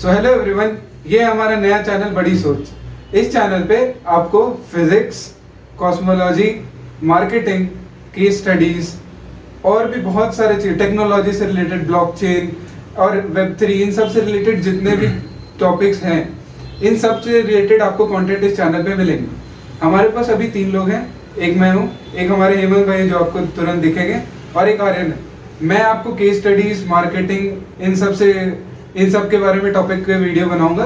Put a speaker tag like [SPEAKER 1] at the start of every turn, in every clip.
[SPEAKER 1] So hello everyone, ये हमारा नया चैनल बड़ी सोच। इस चैनल पे आपको physics, cosmology, marketing, case studies और भी बहुत सारे चीज, टेक्नोलॉजी से रिलेटेड, ब्लॉकचेन और वेब3, इन सब से रिलेटेड जितने भी टॉपिक्स हैं, इन सब से रिलेटेड आपको कंटेंट इस चैनल पे मिलेंगे। हमारे पास अभी 3 लोग हैं, एक मैं हूँ, एक हमारे हेमंत भाई जो आपको तुरंत दिखेंगे, और एक आर्यन है। मैं आपको केस स्टडीज, मार्केटिंग, इन सब के बारे में टॉपिक पे वीडियो बनाऊंगा।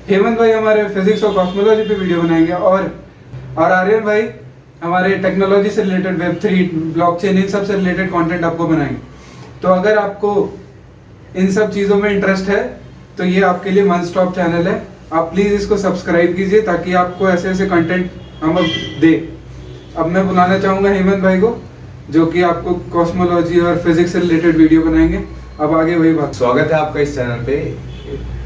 [SPEAKER 1] हेमंत भाई हमारे फिजिक्स और कॉस्मोलॉजी पे वीडियो बनाएंगे, और आर्यन भाई हमारे टेक्नोलॉजी से रिलेटेड, वेब3, ब्लॉकचेन, इन सब से रिलेटेड कंटेंट आपको बनाएंगे। तो अगर आपको इन सब चीज़ों में इंटरेस्ट है तो ये आपके लिए वन स्टॉप चैनल है। आप प्लीज़ इसको सब्सक्राइब कीजिए ताकि आपको ऐसे ऐसे कंटेंट हम अब दे। अब मैं बुलाना चाहूँगा हेमंत भाई को, जो कि आपको कॉस्मोलॉजी और फिजिक्स से रिलेटेड वीडियो बनाएंगे। अब आगे वही बात।
[SPEAKER 2] स्वागत है आपका इस चैनल पे।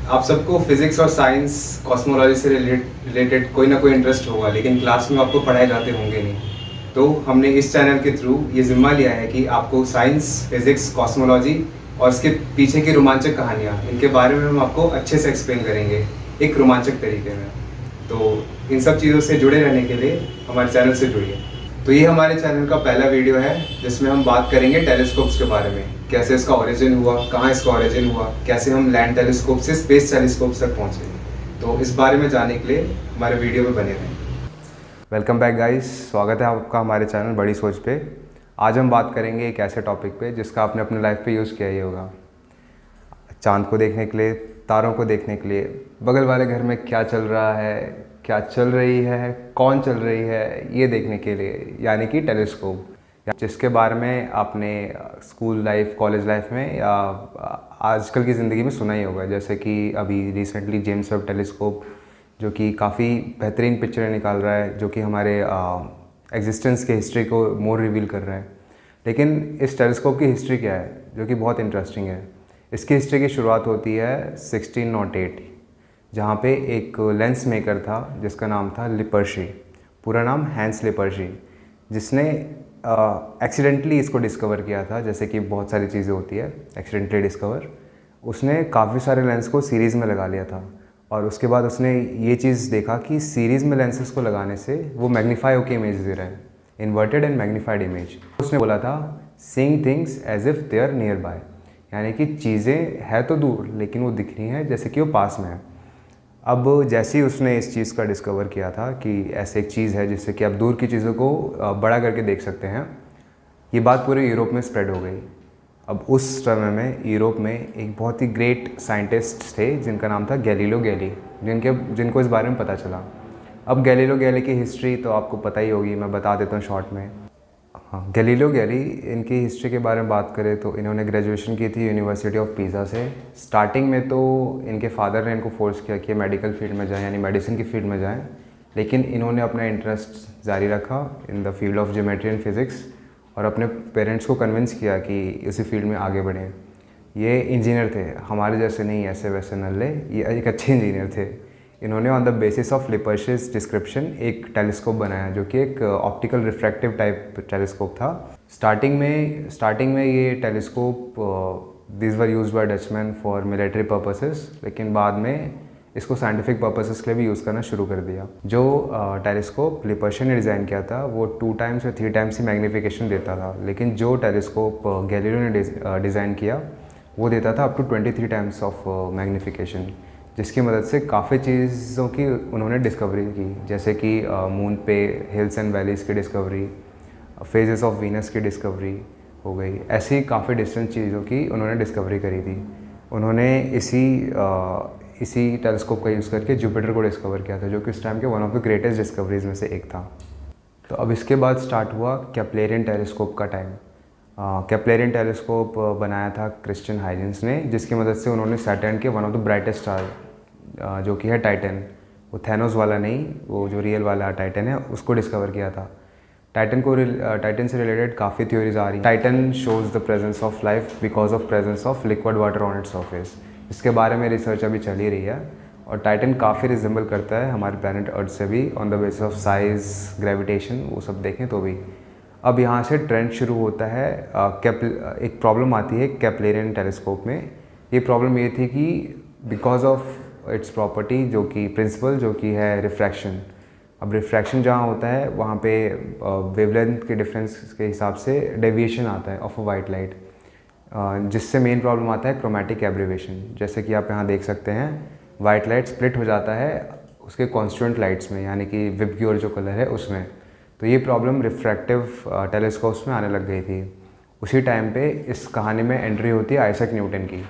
[SPEAKER 2] आप सबको फिजिक्स और साइंस, कॉस्मोलॉजी से रिलेटेड कोई ना कोई इंटरेस्ट होगा, लेकिन क्लास में आपको पढ़ाए जाते होंगे नहीं। तो हमने इस चैनल के थ्रू ये जिम्मा लिया है कि आपको साइंस, फिजिक्स, कॉस्मोलॉजी और इसके पीछे की रोमांचक कहानियाँ, इनके बारे में हम आपको अच्छे से एक्सप्लेन करेंगे एक रोमांचक तरीके में। तो इन सब चीज़ों से जुड़े रहने के लिए हमारे चैनल से जुड़िए। तो ये हमारे चैनल का पहला वीडियो है जिसमें हम बात करेंगे टेलीस्कोप्स के बारे में, कैसे इसका ओरिजिन हुआ, कहाँ इसका ओरिजिन हुआ, कैसे हम लैंड टेलीस्कोप से स्पेस टेलीस्कोप तक पहुँचे। तो इस बारे में जानने के लिए हमारे वीडियो में बने रहें। वेलकम बैक गाइस, स्वागत है आपका हमारे चैनल बड़ी सोच पे। आज हम बात करेंगे एक ऐसे टॉपिक पे जिसका आपने अपने लाइफ पे यूज़ किया ही होगा। चांद को देखने के लिए, तारों को देखने के लिए, बगल वाले घर में क्या चल रहा है, क्या चल रही है, कौन चल रही है, ये देखने के लिए, यानी कि टेलीस्कोप, जिसके बारे में आपने स्कूल लाइफ, कॉलेज लाइफ में या आजकल की ज़िंदगी में सुना ही होगा। जैसे कि अभी रिसेंटली जेम्स वेब टेलीस्कोप, जो कि काफ़ी बेहतरीन पिक्चरें निकाल रहा है, जो कि हमारे एग्जिस्टेंस के हिस्ट्री को मोर रिवील कर रहा है। लेकिन इस टेलीस्कोप की हिस्ट्री क्या है, जो कि बहुत इंटरेस्टिंग है। इसकी हिस्ट्री की शुरुआत होती है 1608, जहाँ पे एक लेंस मेकर था जिसका नाम था लिपर्शी, पूरा नाम हैंस लिपर्शी, जिसने एक्सीडेंटली इसको डिस्कवर किया था। जैसे कि बहुत सारी चीज़ें होती है एक्सीडेंटली डिस्कवर। उसने काफ़ी सारे लेंस को सीरीज़ में लगा लिया था, और उसके बाद उसने ये चीज़ देखा कि सीरीज़ में लेंसेज को लगाने से वो मैग्नीफाई होकर इमेज दे रहा है, इन्वर्टेड एंड मैग्नीफाइड इमेज। उसने बोला था seeing things as if they are near by, यानी कि चीज़ें है तो दूर लेकिन वो दिख रही हैं जैसे कि वो पास में है। अब जैसे ही उसने इस चीज़ का डिस्कवर किया था कि ऐसे एक चीज़ है जिससे कि आप दूर की चीज़ों को बड़ा करके देख सकते हैं, ये बात पूरे यूरोप में स्प्रेड हो गई। अब उस समय में यूरोप में एक बहुत ही ग्रेट साइंटिस्ट थे जिनका नाम था गैलीलियो गैली, जिनको इस बारे में पता चला। अब गैलीलियो गैली की हिस्ट्री तो आपको पता ही होगी, मैं बता देता हूँ शॉर्ट में। हाँ, गैलीलियो गैली, इनकी हिस्ट्री के बारे में बात करें तो इन्होंने ग्रेजुएशन की थी यूनिवर्सिटी ऑफ पीसा से। स्टार्टिंग में तो इनके फादर ने इनको फोर्स किया कि मेडिकल फील्ड में जाएं, यानी मेडिसिन की फील्ड में जाएं, लेकिन इन्होंने अपना इंटरेस्ट जारी रखा in the field of geometry and physics, और अपने पेरेंट्स को कन्विंस किया कि इसी फील्ड में आगे बढ़ें। ये इंजीनियर थे, हमारे जैसे नहीं ऐसे वैसे नल्ले, ये एक अच्छे इंजीनियर थे। इन्होंने on the basis of Lippershey's description एक टेलीस्कोप बनाया, जो कि एक ऑप्टिकल रिफ्रैक्टिव टाइप टेलीस्कोप था। स्टार्टिंग में ये telescope this were used by Dutchman for military purposes, लेकिन बाद में इसको साइंटिफिक पर्पसेस के लिए भी यूज़ करना शुरू कर दिया। जो टेलीस्कोप लिपर्शी ने डिज़ाइन किया था वो 2 टाइम्स या 3 टाइम्स ही मैग्नीफिकेशन देता था, लेकिन जो टेलीस्कोप गैलीलियो ने डिज़ाइन किया वो देता था up to 23 times of magnification, जिसकी मदद से काफ़ी चीज़ों की उन्होंने डिस्कवरी की, जैसे कि मून पे हिल्स एंड वैलीज़ की डिस्कवरी, फेजेस ऑफ वीनस की डिस्कवरी हो गई। ऐसी काफ़ी डिफरेंट चीज़ों की उन्होंने डिस्कवरी करी थी। उन्होंने इसी टेलीस्कोप का यूज़ करके जुपिटर को डिस्कवर किया था, जो कि उस टाइम के one of the greatest discoveries में से एक था। तो अब इसके बाद स्टार्ट हुआ केप्लरियन टेलीस्कोप का टाइम। केप्लरियन टेलीस्कोप बनाया था क्रिश्चियन हाइजेंस ने, जिसकी मदद से उन्होंने सैटर्न के one of the brightest star, जो कि है टाइटन, वो थैनोस वाला नहीं, वो जो रियल वाला टाइटन है, उसको डिस्कवर किया था। टाइटन से रिलेटेड काफ़ी थ्योरीज आ रही। Titan shows the presence of life because of presence of liquid water on its surface. इसके बारे में रिसर्च अभी चल ही रही है, और टाइटन काफ़ी रिजेंबल करता है हमारे प्लैनेट अर्थ से भी on the basis of size, gravitation, वो सब देखें तो भी। अब यहाँ से ट्रेंड शुरू होता है। एक प्रॉब्लम आती है केप्लरियन टेलीस्कोप में। ये प्रॉब्लम ये थी कि
[SPEAKER 3] बिकॉज ऑफ इट्स प्रॉपर्टी जो कि प्रिंसिपल जो कि है रिफ्रैक्शन। अब रिफ्रैक्शन जहाँ होता है वहाँ पे वेवलेंथ के डिफरेंस के हिसाब से डेविएशन आता है ऑफ अ वाइट लाइट, जिससे मेन प्रॉब्लम आता है क्रोमैटिक एब्रीवेशन। जैसे कि आप यहाँ देख सकते हैं वाइट लाइट स्प्लिट हो जाता है उसके कॉन्स्टिट्यूएंट लाइट्स में, यानी कि विबग्योर जो कलर है उसमें। तो ये प्रॉब्लम रिफ्रैक्टिव टेलीस्कोप्स में आने लग गई थी। उसी टाइम पे इस कहानी में एंट्री होती है आइजैक न्यूटन की।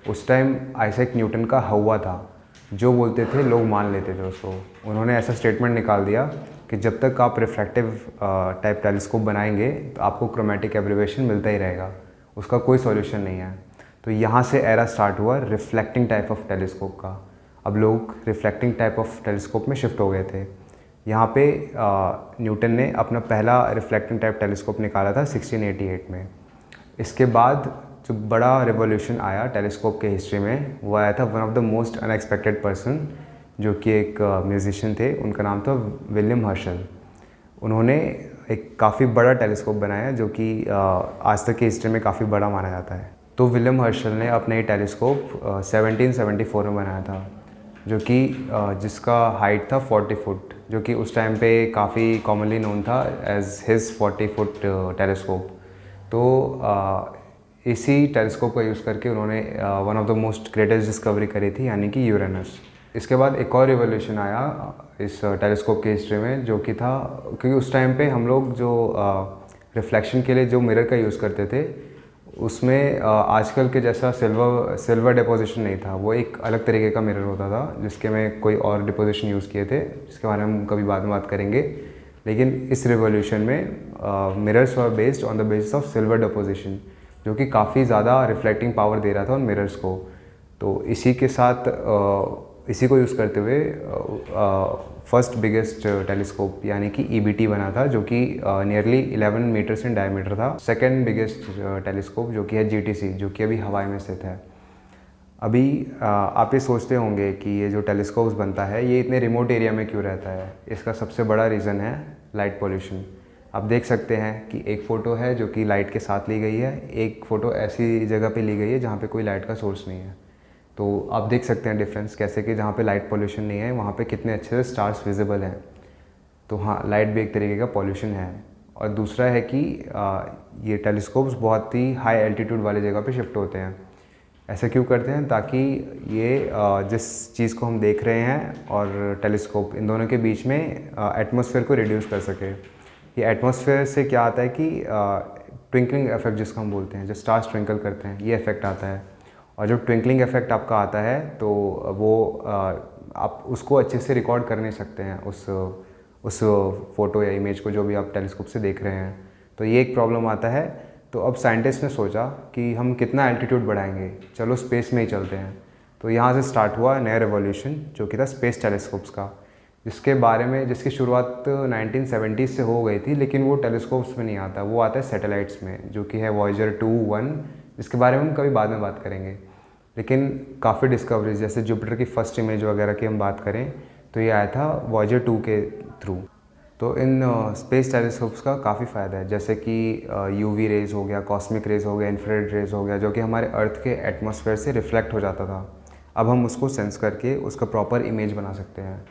[SPEAKER 3] उस टाइम आइजैक न्यूटन का हवा था, जो बोलते थे लोग मान लेते थे उसको। उन्होंने ऐसा स्टेटमेंट निकाल दिया कि जब तक आप रिफ्रैक्टिव टाइप टेलीस्कोप बनाएंगे तो आपको क्रोमैटिक एब्रीवेशन मिलता ही रहेगा, उसका कोई सॉल्यूशन नहीं है। तो यहाँ से एरा स्टार्ट हुआ रिफ्लेक्टिंग टाइप ऑफ टेलीस्कोप का। अब लोग रिफ्लेक्टिंग टाइप ऑफ टेलीस्कोप में शिफ्ट हो गए थे। यहाँ पे न्यूटन ने अपना पहला रिफ्लेक्टिंग टाइप टेलीस्कोप निकाला था 1688 में। इसके बाद जो बड़ा रिवॉल्यूशन आया टेलीस्कोप के हिस्ट्री में वो आया था one of the most unexpected person, जो कि एक म्यूजिशियन थे। उनका नाम था विलियम हर्शल। उन्होंने एक काफ़ी बड़ा टेलीस्कोप बनाया जो कि आज तक की हिस्ट्री में काफ़ी बड़ा माना जाता है। तो विलियम हर्शल ने अपना ये टेलीस्कोप 1774 में बनाया था, जो कि जिसका हाइट था 40 फुट, जो कि उस टाइम पे काफ़ी कॉमनली नोन था एज हिज 40 फुट टेलीस्कोप। तो इसी टेलीस्कोप का यूज़ करके उन्होंने one of the most greatest discovery करी थी, यानी कि यूरेनस। इसके बाद एक और रिवोल्यूशन आया इस टेलीस्कोप की हिस्ट्री में, जो कि था क्योंकि उस टाइम पे हम लोग जो रिफ्लेक्शन के लिए जो मिरर का यूज़ करते थे उसमें आजकल के जैसा सिल्वर डिपोजिशन नहीं था। वो एक अलग तरीके का मिरर होता था जिसके में कोई और डिपोजिशन यूज़ किए थे, जिसके बारे में हम कभी बाद में बात करेंगे। लेकिन इस रिवोल्यूशन में mirrors were based on the basis of silver deposition, जो कि काफ़ी ज़्यादा रिफ्लेक्टिंग पावर दे रहा था उन मिरर्स को। तो इसी के साथ इसी को यूज़ करते हुए फर्स्ट बिगेस्ट टेलीस्कोप यानी कि EBT बना था, जो कि नियरली 11 मीटर्स इन डायमीटर था। सेकंड बिगेस्ट टेलीस्कोप जो कि है GTC, जो कि अभी हवाई में स्थित है। अभी आप ये सोचते होंगे कि ये जो टेलीस्कोप्स बनता है ये इतने रिमोट एरिया में क्यों रहता है। इसका सबसे बड़ा रीज़न है लाइट पोल्यूशन। आप देख सकते हैं कि एक फ़ोटो है जो कि लाइट के साथ ली गई है, एक फ़ोटो ऐसी जगह पे ली गई है जहाँ पे कोई लाइट का सोर्स नहीं है। तो आप देख सकते हैं डिफरेंस कैसे कि जहाँ पे लाइट पोल्यूशन नहीं है वहाँ पे कितने अच्छे से स्टार्स विजिबल हैं। तो हाँ, लाइट भी एक तरीके का पोल्यूशन है। और दूसरा है कि ये टेलीस्कोप्स बहुत ही हाई एल्टीट्यूड वाली जगह पे शिफ्ट होते हैं। ऐसा क्यों करते हैं? ताकि ये जिस चीज़ को हम देख रहे हैं और टेलीस्कोप, इन दोनों के बीच में एटमॉस्फेयर को रिड्यूस कर सके। ये एटमॉस्फेयर से क्या आता है कि ट्विंकलिंग इफेक्ट जिसको हम बोलते हैं, जो स्टार्स ट्विंकल करते हैं, ये इफेक्ट आता है। और जब ट्विंकलिंग इफेक्ट आपका आता है तो वो आप उसको अच्छे से रिकॉर्ड कर नहीं सकते हैं उस फ़ोटो या इमेज को जो भी आप टेलीस्कोप से देख रहे हैं। तो ये एक प्रॉब्लम आता है। तो अब साइंटिस्ट ने सोचा कि हम कितना एल्टीट्यूड बढ़ाएंगे, चलो स्पेस में ही चलते हैं। तो यहाँ से स्टार्ट हुआ नया रेवोल्यूशन जो कि था स्पेस टेलीस्कोप्स का, जिसकी शुरुआत 1970 से हो गई थी। लेकिन वो टेलीस्कोप्स में नहीं आता, वो आता है सैटेलाइट्स में, जो कि है वॉयेजर 2, 1, जिसके बारे में हम कभी बाद में बात करेंगे। लेकिन काफ़ी डिस्कवरीज, जैसे जुपिटर की फर्स्ट इमेज वगैरह की हम बात करें तो ये आया था वॉयेजर 2 के थ्रू। तो इन स्पेस टेलीस्कोप्स का काफ़ी फ़ायदा है, जैसे कि UV रेज हो गया, कॉस्मिक रेज हो गया, इंफ्रारेड रेज हो गया, जो कि हमारे अर्थ के एटमॉस्फेयर से रिफ्लेक्ट हो जाता था। अब हम उसको सेंस करके उसका प्रॉपर इमेज बना सकते हैं।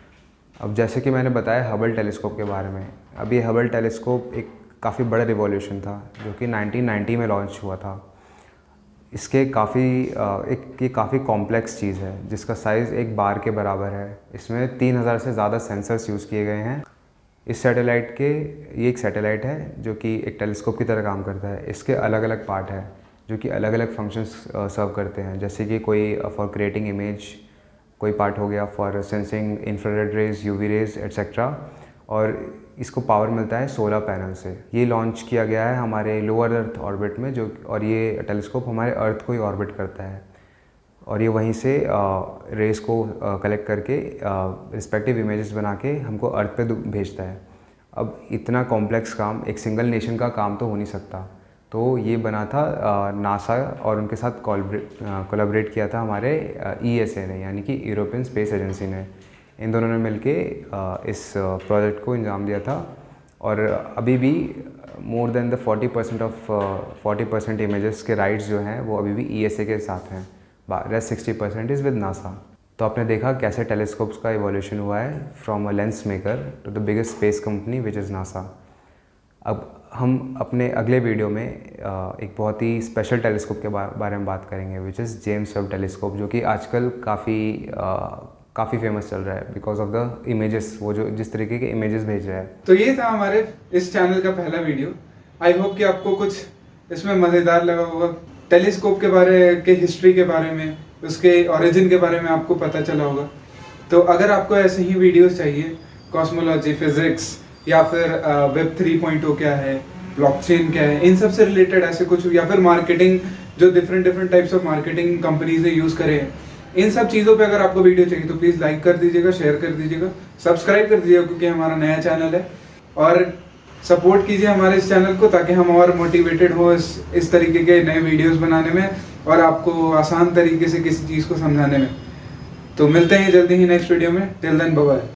[SPEAKER 3] अब जैसे कि मैंने बताया हबल टेलीस्कोप के बारे में, अब ये हबल टेलीस्कोप एक काफ़ी बड़ा रिवॉल्यूशन था जो कि 1990 में लॉन्च हुआ था। इसके ये काफ़ी कॉम्प्लेक्स चीज़ है जिसका साइज़ एक बार के बराबर है। इसमें 3000 से ज़्यादा सेंसर्स यूज़ किए गए हैं। ये एक सैटेलाइट है जो कि एक टेलीस्कोप की तरह काम करता है। इसके अलग अलग पार्ट है जो कि अलग अलग फंक्शंस सर्व करते हैं, जैसे कि कोई फॉर क्रिएटिंग इमेज, कोई पार्ट हो गया for sensing infrared rays, UV rays etcetera. और इसको पावर मिलता है सोलर पैनल से। ये लॉन्च किया गया है हमारे लोअर अर्थ ऑर्बिट में, और ये टेलीस्कोप हमारे अर्थ को ही ऑर्बिट करता है और ये वहीं से रेस को कलेक्ट करके रिस्पेक्टिव इमेजेस बना के हमको अर्थ पे भेजता है। अब इतना कॉम्प्लेक्स काम एक सिंगल नेशन का काम तो हो नहीं सकता, तो ये बना था नासा और उनके साथ कोलैबोरेट किया था हमारे ESA ने, यानी कि यूरोपियन स्पेस एजेंसी ने। इन दोनों ने मिलके इस प्रोजेक्ट को अंजाम दिया था। और अभी भी मोर देन द 40% इमेजेस के राइट्स जो हैं वो अभी भी ESA के साथ हैं। Rest 60% is with NASA. तो आपने देखा कैसे टेलीस्कोप्स का इवोल्यूशन हुआ है from a lens maker to the biggest space company which is NASA. अब हम अपने अगले वीडियो में एक बहुत ही स्पेशल टेलीस्कोप के बारे में बात करेंगे which is James Webb telescope, जो कि आजकल काफ़ी फेमस चल रहा है बिकॉज ऑफ द इमेजेस, वो जो जिस तरीके के इमेजेस भेज रहा है।
[SPEAKER 1] तो ये था हमारे इस चैनल का पहला वीडियो। आई होप कि आपको कुछ इसमें मज़ेदार लगा होगा। टेलीस्कोप के बारे के हिस्ट्री के बारे में, उसके ओरिजिन के बारे में आपको पता चला होगा। तो अगर आपको ऐसे ही वीडियोस चाहिए, कॉस्मोलॉजी, फिजिक्स या फिर वेब 3.0 क्या है, ब्लॉकचेन क्या है, इन सब से रिलेटेड ऐसे कुछ, या फिर मार्केटिंग, जो different types of marketing companies use करें, इन सब चीज़ों पे अगर आपको वीडियो चाहिए तो प्लीज़ लाइक कर दीजिएगा, शेयर कर दीजिएगा, सब्सक्राइब कर दीजिएगा क्योंकि हमारा नया चैनल है, और सपोर्ट कीजिए हमारे इस चैनल को ताकि हम और मोटिवेटेड हो इस तरीके के नए वीडियोस बनाने में और आपको आसान तरीके से किसी चीज़ को समझाने में। तो मिलते हैं जल्दी ही नेक्स्ट वीडियो में। Till then bye bye.